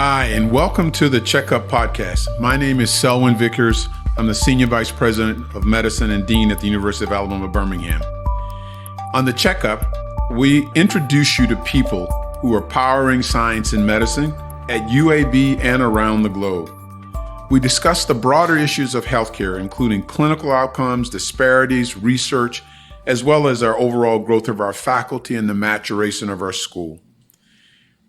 Hi, and welcome to the Checkup podcast. My name is Selwyn Vickers. I'm the Senior Vice President of Medicine and Dean at the University of Alabama, Birmingham. On the Checkup, we introduce you to people who are powering science and medicine at UAB and around the globe. We discuss the broader issues of healthcare, including clinical outcomes, disparities, research, as well as our overall growth of our faculty and the maturation of our school.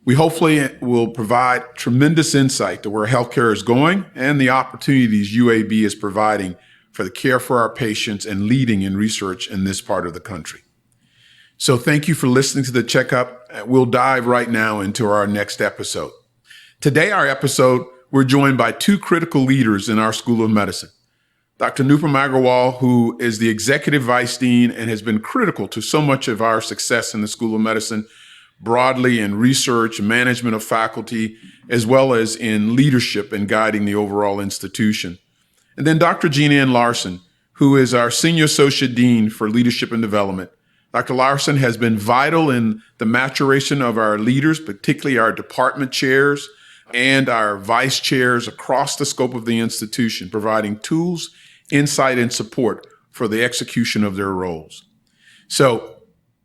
We hopefully will provide tremendous insight to where healthcare is going and the opportunities UAB is providing for the care for our patients and leading in research in this part of the country. So thank you for listening to the Checkup. We'll dive right now into our next episode. Today, our episode, we're joined by two critical leaders in our School of Medicine. Dr. Nupam Agarwal, who is the Executive Vice Dean and has been critical to so much of our success in the School of Medicine, broadly in research, management of faculty, as well as in leadership and guiding the overall institution. And then Dr. Jean Ann Larson, who is our Senior Associate Dean for Leadership and Development. Dr. Larson has been vital in the maturation of our leaders, particularly our department chairs and our vice chairs across the scope of the institution, providing tools, insight, and support for the execution of their roles. So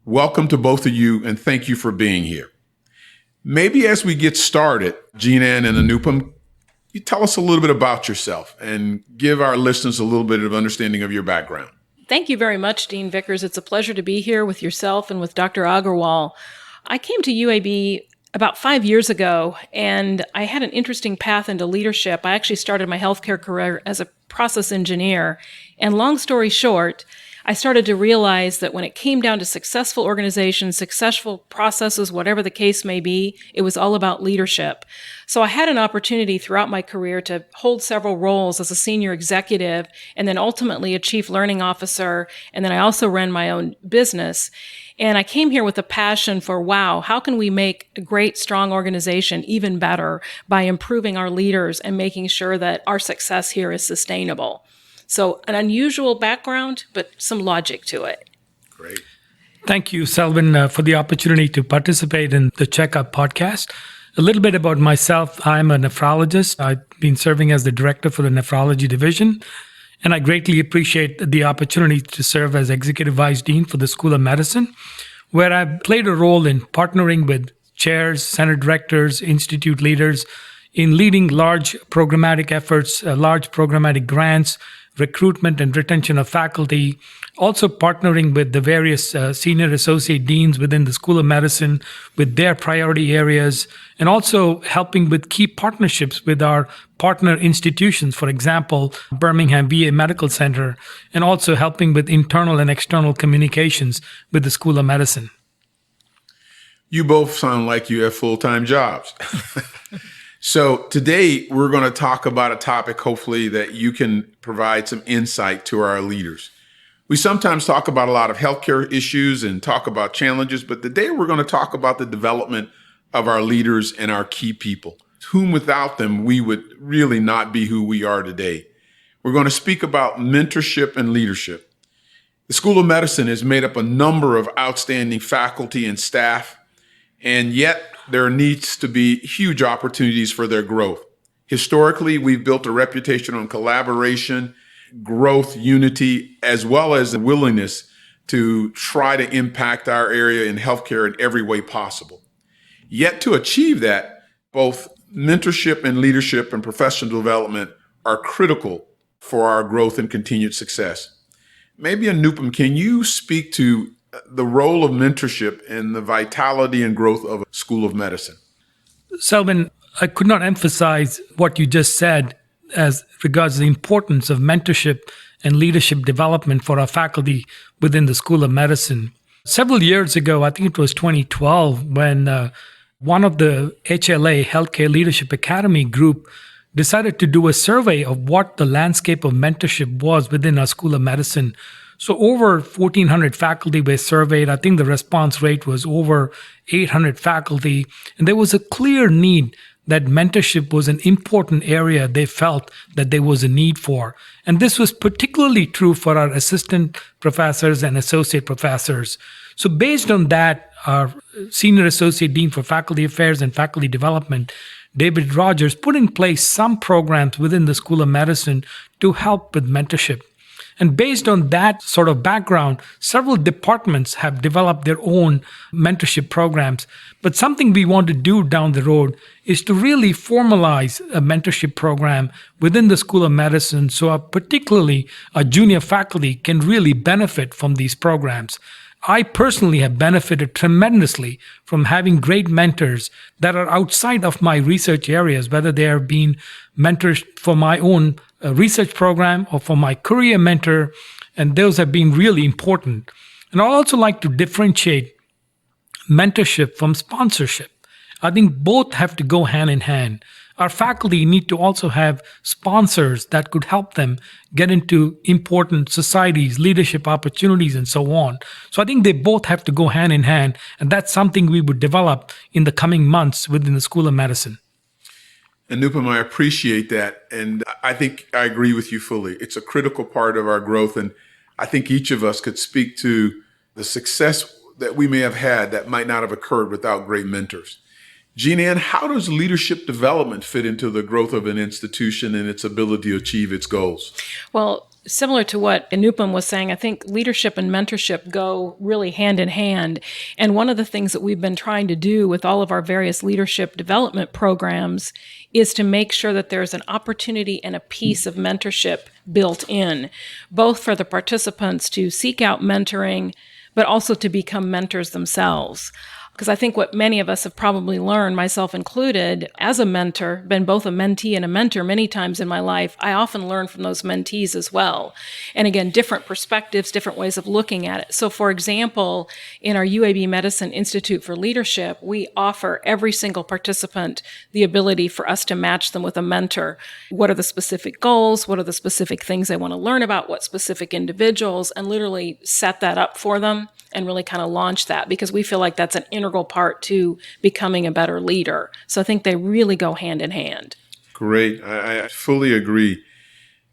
welcome to both of you, and thank you for being here. Maybe as we get started, Jean Ann and Anupam, you tell us a little bit about yourself and give our listeners a little bit of understanding of your background. Thank you very much, Dean Vickers. It's a pleasure to be here with yourself and with Dr. Agarwal. I came to UAB about 5 years ago, and I had an interesting path into leadership. I actually started my healthcare career as a process engineer. And long story short, I started to realize that when it came down to successful organizations, successful processes, whatever the case may be, it was all about leadership. So I had an opportunity throughout my career to hold several roles as a senior executive and then ultimately a chief learning officer. And then I also ran my own business. And I came here with a passion for, wow, how can we make a great, strong organization even better by improving our leaders and making sure that our success here is sustainable? So an unusual background, but some logic to it. Great. Thank you, Selwyn, for the opportunity to participate in the Checkup podcast. A little bit about myself. I'm a nephrologist. I've been serving as the director for the nephrology division, and I greatly appreciate the opportunity to serve as Executive Vice Dean for the School of Medicine, where I've played a role in partnering with chairs, center directors, institute leaders in leading large programmatic efforts, large programmatic grants, recruitment and retention of faculty, also partnering with the various senior associate deans within the School of Medicine with their priority areas, and also helping with key partnerships with our partner institutions, for example, Birmingham VA Medical Center, and also helping with internal and external communications with the School of Medicine. You both sound like you have full-time jobs. So today we're going to talk about a topic, hopefully, that you can provide some insight to our leaders. We sometimes talk about a lot of healthcare issues and talk about challenges, but today we're going to talk about the development of our leaders and our key people, whom without them we would really not be who we are today. We're going to speak about mentorship and leadership. The School of Medicine is made up a number of outstanding faculty and staff, and yet there needs to be huge opportunities for their growth. Historically, we've built a reputation on collaboration, growth, unity, as well as the willingness to try to impact our area in healthcare in every way possible. Yet to achieve that, both mentorship and leadership and professional development are critical for our growth and continued success. Maybe Anupam, can you speak to the role of mentorship in the vitality and growth of a School of Medicine? Selwyn, I could not emphasize what you just said as regards the importance of mentorship and leadership development for our faculty within the School of Medicine. Several years ago, I think it was 2012, when one of the HLA, Healthcare Leadership Academy group, decided to do a survey of what the landscape of mentorship was within our School of Medicine. So over 1,400 faculty were surveyed. I think the response rate was over 800 faculty. And there was a clear need that mentorship was an important area they felt that there was a need for. And this was particularly true for our assistant professors and associate professors. So based on that, our Senior Associate Dean for Faculty Affairs and Faculty Development David Rogers, put in place some programs within the School of Medicine to help with mentorship. And based on that sort of background, several departments have developed their own mentorship programs. But something we want to do down the road is to really formalize a mentorship program within the School of Medicine so particularly our junior faculty can really benefit from these programs. I personally have benefited tremendously from having great mentors that are outside of my research areas, whether they are being mentors for my own research program or for my career mentor, and those have been really important. And I also like to differentiate mentorship from sponsorship. I think both have to go hand in hand. Our faculty need to also have sponsors that could help them get into important societies, leadership opportunities, and so on. So I think they both have to go hand in hand, and that's something we would develop in the coming months within the School of Medicine. Anupam, I appreciate that. And I think I agree with you fully. It's a critical part of our growth. And I think each of us could speak to the success that we may have had that might not have occurred without great mentors. Jean Ann, how does leadership development fit into the growth of an institution and its ability to achieve its goals? Well, similar to what Anupam was saying, I think leadership and mentorship go really hand in hand. And one of the things that we've been trying to do with all of our various leadership development programs is to make sure that there's an opportunity and a piece of mentorship built in, both for the participants to seek out mentoring, but also to become mentors themselves. Because I think what many of us have probably learned, myself included, as a mentor, been both a mentee and a mentor many times in my life, I often learn from those mentees as well. And again, different perspectives, different ways of looking at it. So for example, in our UAB Medicine Institute for Leadership, we offer every single participant the ability for us to match them with a mentor. What are the specific goals? What are the specific things they want to learn about? What specific individuals? And literally set that up for them and really kind of launch that, because we feel like that's an integral part to becoming a better leader. So I think they really go hand in hand. Great. I fully agree.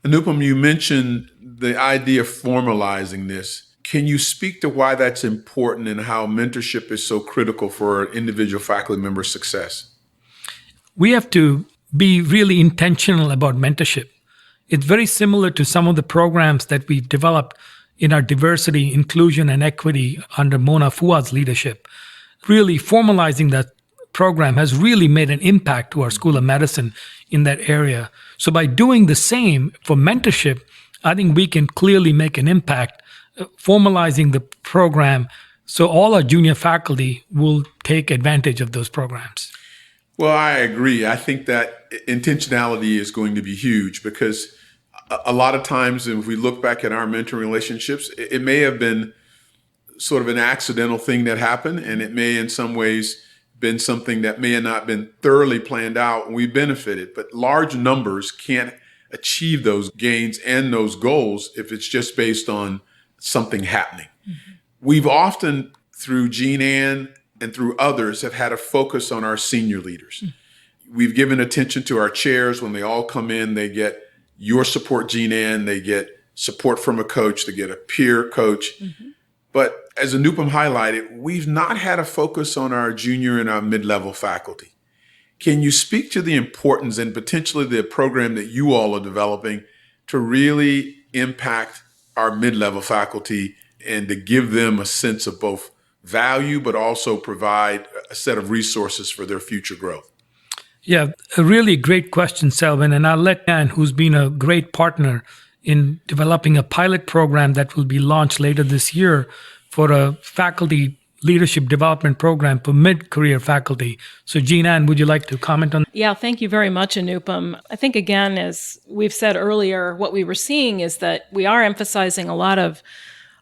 Anupam, you mentioned the idea of formalizing this. Can you speak to why that's important and how mentorship is so critical for an individual faculty member's success? We have to be really intentional about mentorship. It's very similar to some of the programs that we've developed in our diversity, inclusion, and equity under Mona Fuad's leadership. Really formalizing that program has really made an impact to our School of Medicine in that area. So by doing the same for mentorship, I think we can clearly make an impact, formalizing the program so all our junior faculty will take advantage of those programs. Well, I agree. I think that intentionality is going to be huge, because a lot of times, if we look back at our mentoring relationships, it may have been sort of an accidental thing that happened, and it may in some ways been something that may have not been thoroughly planned out, and we benefited. But large numbers can't achieve those gains and those goals if it's just based on something happening. Mm-hmm. We've often, through Jean Ann and through others, have had a focus on our senior leaders. Mm-hmm. We've given attention to our chairs. When they all come in, they get your support, Jean Ann, they get support from a coach, they get a peer coach. Mm-hmm. But as Anupam highlighted, we've not had a focus on our junior and our mid-level faculty. Can you speak to the importance and potentially the program that you all are developing to really impact our mid-level faculty and to give them a sense of both value, but also provide a set of resources for their future growth? Yeah, a really great question, Selvin. And I'll let Ann, who's been a great partner in developing a pilot program that will be launched later this year for a faculty leadership development program for mid-career faculty. So Jean Ann, would you like to comment on that? Yeah, thank you very much, Anupam. I think, again, as we've said earlier, what we were seeing is that we are emphasizing a lot of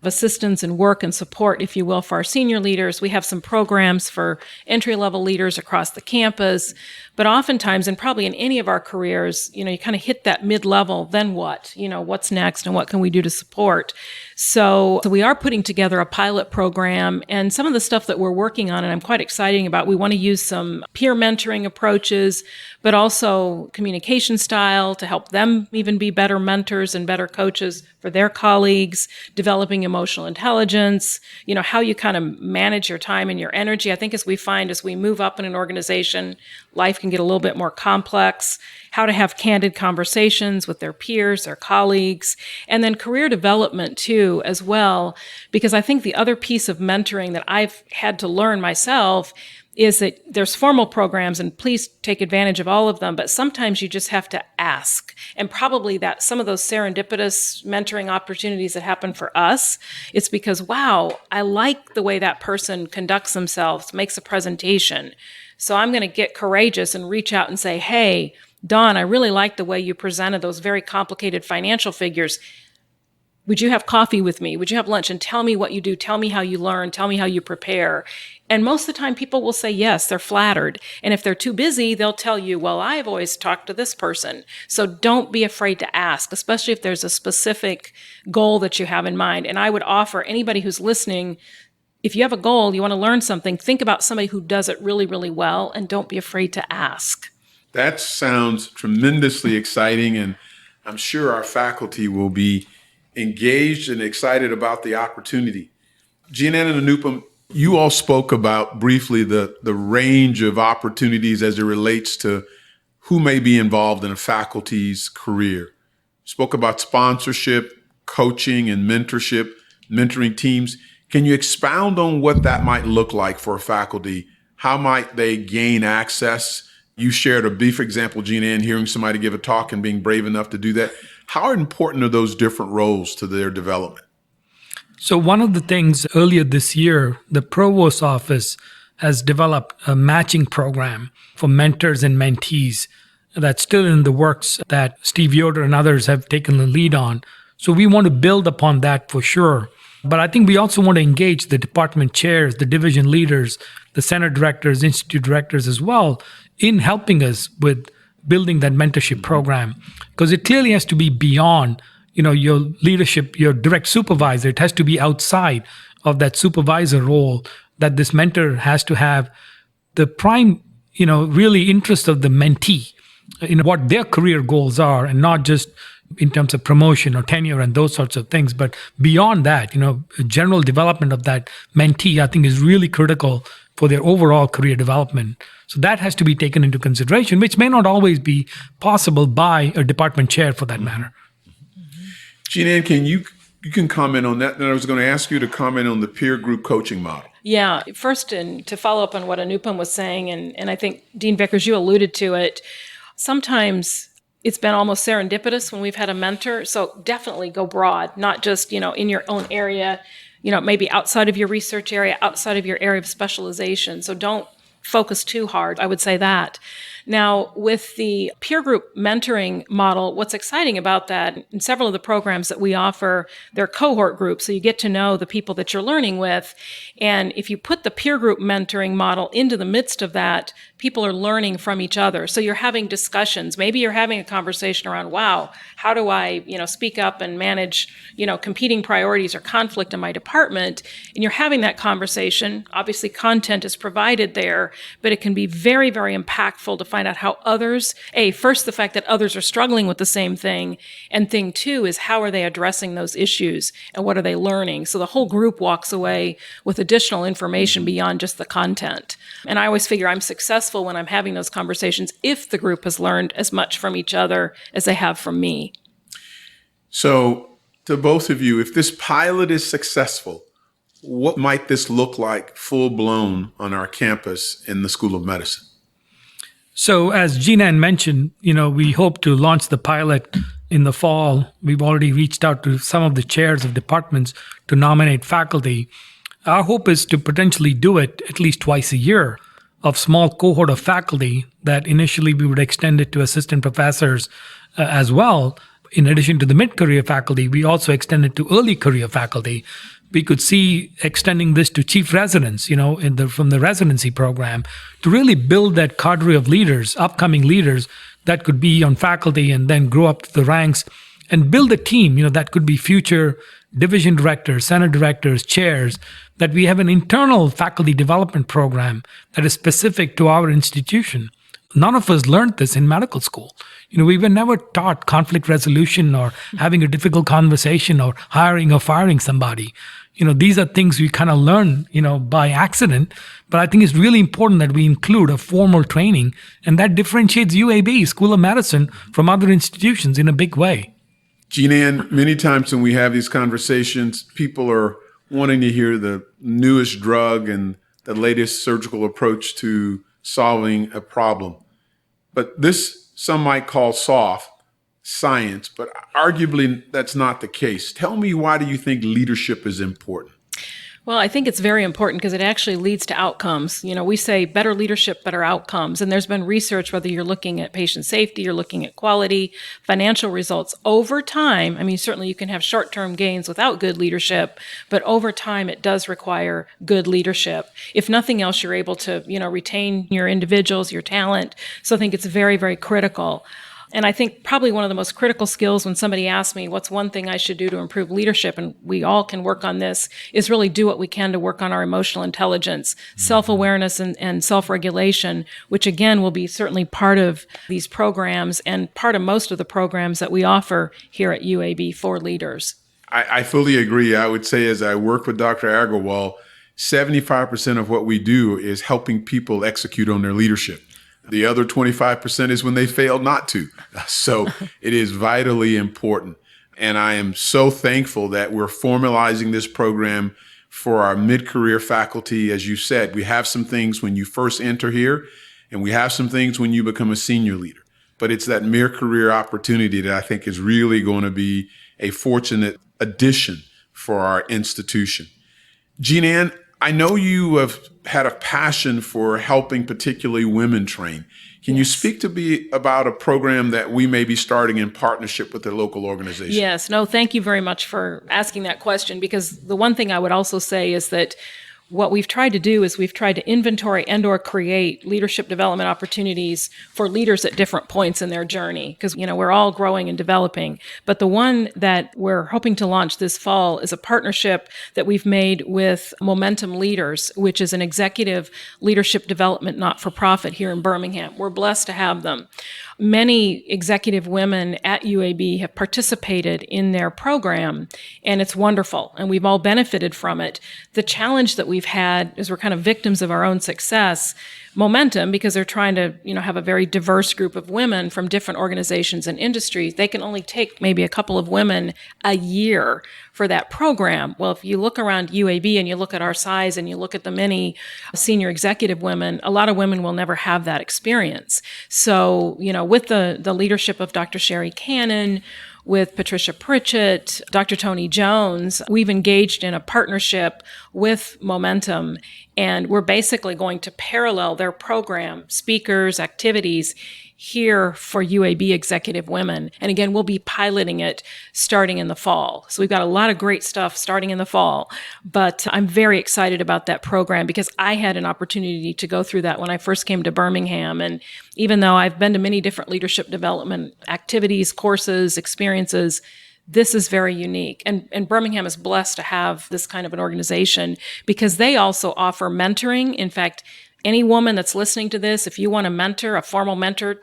assistance and work and support, if you will, for our senior leaders. We have some programs for entry-level leaders across the campus, but oftentimes, and probably in any of our careers, you kind of hit that mid-level, then what? What's next and what can we do to support? So we are putting together a pilot program, and some of the stuff that we're working on, and I'm quite excited about, we want to use some peer mentoring approaches, but also communication style to help them even be better mentors and better coaches for their colleagues, developing emotional intelligence, how you kind of manage your time and your energy. I think as we move up in an organization life can get a little bit more complex, how to have candid conversations with their peers, their colleagues, and then career development too, as well. Because I think the other piece of mentoring that I've had to learn myself is that there's formal programs, and please take advantage of all of them, but sometimes you just have to ask. And probably that some of those serendipitous mentoring opportunities that happen for us, it's because, wow, I like the way that person conducts themselves, makes a presentation. So I'm going to get courageous and reach out and say, hey, Dawn, I really like the way you presented those very complicated financial figures. Would you have coffee with me? Would you have lunch? And tell me what you do. Tell me how you learn. Tell me how you prepare. And most of the time people will say yes, they're flattered. And if they're too busy, they'll tell you, well, I've always talked to this person. So don't be afraid to ask, especially if there's a specific goal that you have in mind. And I would offer anybody who's listening, if you have a goal, you want to learn something, think about somebody who does it really, really well, and don't be afraid to ask. That sounds tremendously exciting, and I'm sure our faculty will be engaged and excited about the opportunity. Jean-Ann and Anupam, you all spoke about briefly the range of opportunities as it relates to who may be involved in a faculty's career. Spoke about sponsorship, coaching, and mentorship, mentoring teams. Can you expound on what that might look like for a faculty? How might they gain access? You shared a brief example, Jean-Ann, hearing somebody give a talk and being brave enough to do that. How important are those different roles to their development? So one of the things earlier this year, the Provost's office has developed a matching program for mentors and mentees that's still in the works that Steve Yoder and others have taken the lead on. So we want to build upon that for sure. But I think we also want to engage the department chairs, the division leaders, the center directors, institute directors as well in helping us with building that mentorship program. Because it clearly has to be beyond, your leadership, your direct supervisor. It has to be outside of that supervisor role, that this mentor has to have the prime, really interest of the mentee in what their career goals are, and not just in terms of promotion or tenure and those sorts of things. But beyond that, general development of that mentee, I think, is really critical for their overall career development. So that has to be taken into consideration, which may not always be possible by a department chair for that matter. Jean-Ann, you can comment on that. Then I was going to ask you to comment on the peer group coaching model. Yeah, first, and to follow up on what Anupam was saying, and I think, Dean Vickers, you alluded to it, sometimes it's been almost serendipitous when we've had a mentor. So definitely go broad, not just, in your own area, maybe outside of your research area, outside of your area of specialization. So don't focus too hard. I would say that. Now, with the peer group mentoring model, what's exciting about that, in several of the programs that we offer, they're cohort groups, so you get to know the people that you're learning with. And if you put the peer group mentoring model into the midst of that, people are learning from each other. So you're having discussions. Maybe you're having a conversation around, wow, how do I, speak up and manage, competing priorities or conflict in my department? And you're having that conversation. Obviously, content is provided there, but it can be very, very impactful to find out how others, first, the fact that others are struggling with the same thing, and thing two is how are they addressing those issues and what are they learning? So the whole group walks away with additional information beyond just the content. And I always figure I'm successful when I'm having those conversations if the group has learned as much from each other as they have from me. So to both of you, if this pilot is successful, what might this look like full blown on our campus in the School of Medicine? So as Jean-Ann mentioned, we hope to launch the pilot in the fall. We've already reached out to some of the chairs of departments to nominate faculty. Our hope is to potentially do it at least twice a year of small cohort of faculty that initially we would extend it to assistant professors as well. In addition to the mid-career faculty, we also extend it to early career faculty. We could see extending this to chief residents, from the residency program, to really build that cadre of leaders, upcoming leaders that could be on faculty and then grow up to the ranks and build a team, that could be future division directors, center directors, chairs, that we have an internal faculty development program that is specific to our institution. None of us learned this in medical school. We were never taught conflict resolution or having a difficult conversation or hiring or firing somebody. These are things we kind of learn, by accident. But I think it's really important that we include a formal training, and that differentiates UAB, School of Medicine, from other institutions in a big way. Jean Ann, many times when we have these conversations, people are wanting to hear the newest drug and the latest surgical approach to solving a problem. But this, some might call soft science, but arguably that's not the case. Tell me, why do you think leadership is important? Well, I think it's very important because it actually leads to outcomes. We say better leadership, better outcomes. And there's been research, whether you're looking at patient safety, you're looking at quality, financial results over time. I mean, certainly you can have short-term gains without good leadership, but over time it does require good leadership. If nothing else, you're able to, retain your individuals, your talent. So I think it's very, very critical. And I think probably one of the most critical skills when somebody asks me, what's one thing I should do to improve leadership, and we all can work on this, is really do what we can to work on our emotional intelligence, self-awareness and self-regulation, which again will be certainly part of these programs and part of most of the programs that we offer here at UAB for leaders. I fully agree. I would say, as I work with Dr. Agarwal, 75% of what we do is helping people execute on their leadership. The other 25% is when they fail not to. So it is vitally important. And I am so thankful that we're formalizing this program for our mid-career faculty. As you said, we have some things when you first enter here, and we have some things when you become a senior leader. But it's that mid-career opportunity that I think is really going to be a fortunate addition for our institution. Jean Ann, I know you have had a passion for helping particularly women train. Can you speak to me about a program that we may be starting in partnership with a local organization? Yes. No, thank you very much for asking that question, because the one thing I would also say is that what we've tried to do is we've tried to inventory and or create leadership development opportunities for leaders at different points in their journey, because we're all growing and developing. But the one that we're hoping to launch this fall is a partnership that we've made with Momentum Leaders, which is an executive leadership development not-for-profit here in Birmingham. We're blessed to have them. Many executive women at UAB have participated in their program, and it's wonderful, and we've all benefited from it. The challenge that we've had is we're kind of victims of our own success. Momentum, because they're trying to, have a very diverse group of women from different organizations and industries. They can only take maybe a couple of women a year for that program. Well, if you look around UAB and you look at our size and you look at the many senior executive women, a lot of women will never have that experience. So, with the leadership of Dr. Sherry Cannon, with Patricia Pritchett, Dr. Tony Jones, we've engaged in a partnership with Momentum, and we're basically going to parallel their program, speakers, activities here for UAB executive women. And again, we'll be piloting it starting in the fall. So we've got a lot of great stuff starting in the fall, but I'm very excited about that program because I had an opportunity to go through that when I first came to Birmingham. And even though I've been to many different leadership development activities, courses, experiences, this is very unique. And Birmingham is blessed to have this kind of an organization because they also offer mentoring. In fact, any woman that's listening to this, if you want a mentor, a formal mentor,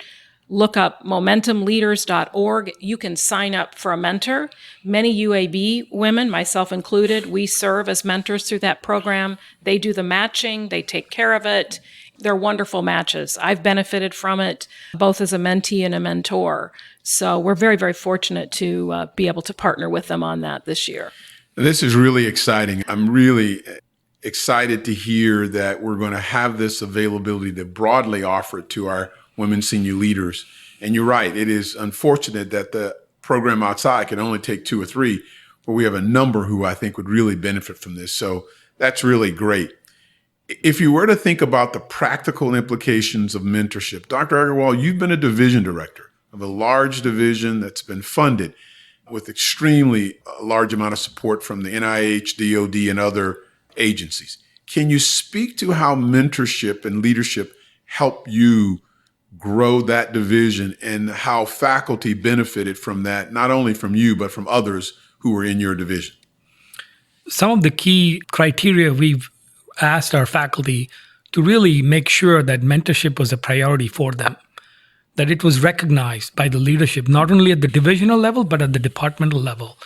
look up momentumleaders.org. You can sign up for a mentor. Many UAB women, myself included, we serve as mentors through that program. They do the matching. They take care of it. They're wonderful matches. I've benefited from it, both as a mentee and a mentor. So we're very, very fortunate to be able to partner with them on that this year. This is really exciting. I'm really excited to hear that we're going to have this availability to broadly offer it to our women senior leaders. And you're right, it is unfortunate that the program outside can only take 2 or 3, but we have a number who I think would really benefit from this. So that's really great. If you were to think about the practical implications of mentorship, Dr. Agarwal, you've been a division director of a large division that's been funded with extremely large amount of support from the NIH, DOD, and other agencies. Can you speak to how mentorship and leadership help you grow that division and how faculty benefited from that, not only from you, but from others who were in your division? Some of the key criteria we've asked our faculty to really make sure that mentorship was a priority for them, that it was recognized by the leadership, not only at the divisional level, but at the departmental level,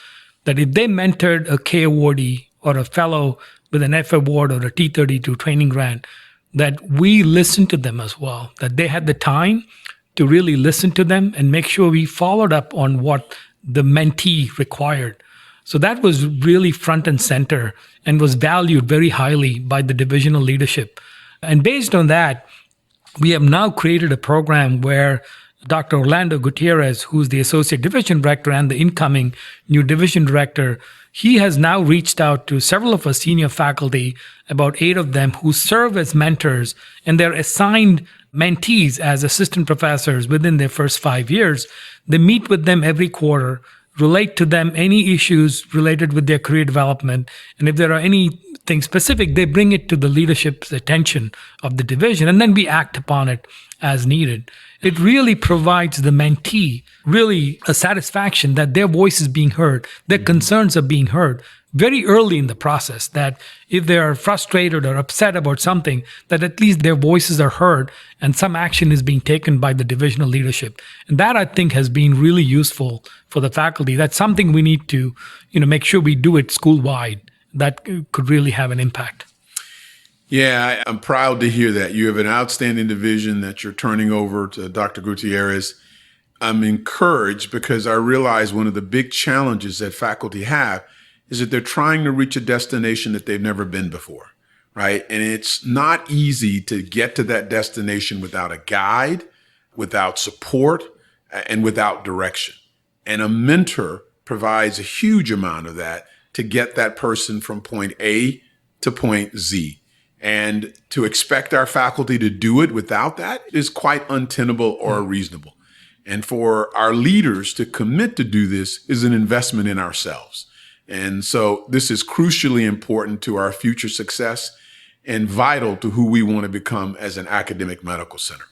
that if they mentored a K awardee or a fellow with an F award or a T32 training grant, that we listen to them as well, that they had the time to really listen to them and make sure we followed up on what the mentee required. So that was really front and center and was valued very highly by the divisional leadership. And based on that, we have now created a program where Dr. Orlando Gutierrez, who's the associate division director and the incoming new division director, he has now reached out to several of our senior faculty, about 8 of them, who serve as mentors, and they're assigned mentees as assistant professors within their first 5 years. They meet with them every quarter, relate to them any issues related with their career development, and if there are anything specific, they bring it to the leadership's attention of the division, and then we act upon it as needed. It really provides the mentee really a satisfaction that their voice is being heard, their concerns are being heard very early in the process, that if they are frustrated or upset about something, that at least their voices are heard and some action is being taken by the divisional leadership. And that, I think, has been really useful for the faculty. That's something we need to, make sure we do it school-wide. That could really have an impact. Yeah, I'm proud to hear that. You have an outstanding division that you're turning over to Dr. Gutierrez. I'm encouraged because I realize one of the big challenges that faculty have is that they're trying to reach a destination that they've never been before, right? And it's not easy to get to that destination without a guide, without support, and without direction. And a mentor provides a huge amount of that to get that person from point A to point Z. And to expect our faculty to do it without that is quite untenable or reasonable. And for our leaders to commit to do this is an investment in ourselves. And so this is crucially important to our future success and vital to who we want to become as an academic medical center.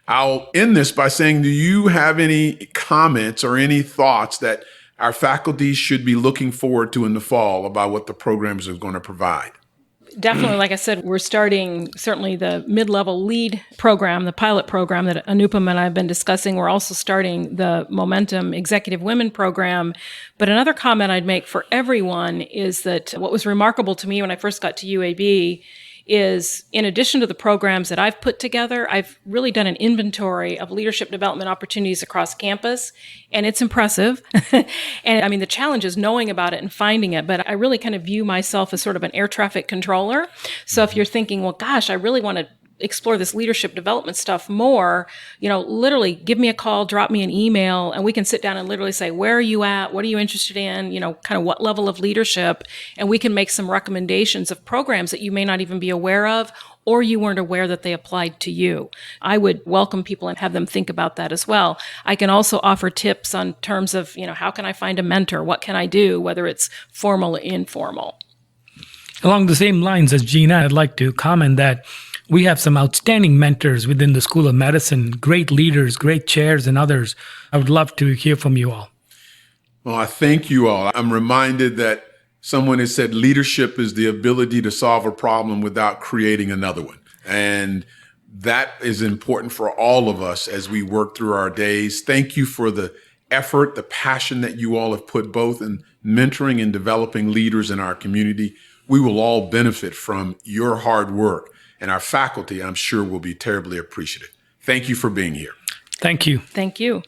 I'll end this by saying, do you have any comments or any thoughts that our faculty should be looking forward to in the fall about what the programs are going to provide? Definitely, like I said, we're starting certainly the mid-level lead program, the pilot program that Anupam and I have been discussing. We're also starting the Momentum Executive Women program. But another comment I'd make for everyone is that what was remarkable to me when I first got to UAB is, in addition to the programs that I've put together, I've really done an inventory of leadership development opportunities across campus, and it's impressive. And I mean, the challenge is knowing about it and finding it, but I really kind of view myself as sort of an air traffic controller. So if you're thinking, well, gosh, I really want to explore this leadership development stuff more, literally give me a call, drop me an email, and we can sit down and literally say, where are you at? What are you interested in? Kind of what level of leadership? And we can make some recommendations of programs that you may not even be aware of, or you weren't aware that they applied to you. I would welcome people and have them think about that as well. I can also offer tips on terms of, how can I find a mentor? What can I do, whether it's formal or informal? Along the same lines as Gina, I'd like to comment that we have some outstanding mentors within the School of Medicine, great leaders, great chairs, and others. I would love to hear from you all. Well, I thank you all. I'm reminded that someone has said leadership is the ability to solve a problem without creating another one. And that is important for all of us as we work through our days. Thank you for the effort, the passion that you all have put both in mentoring and developing leaders in our community. We will all benefit from your hard work. And our faculty, I'm sure, will be terribly appreciative. Thank you for being here. Thank you. Thank you.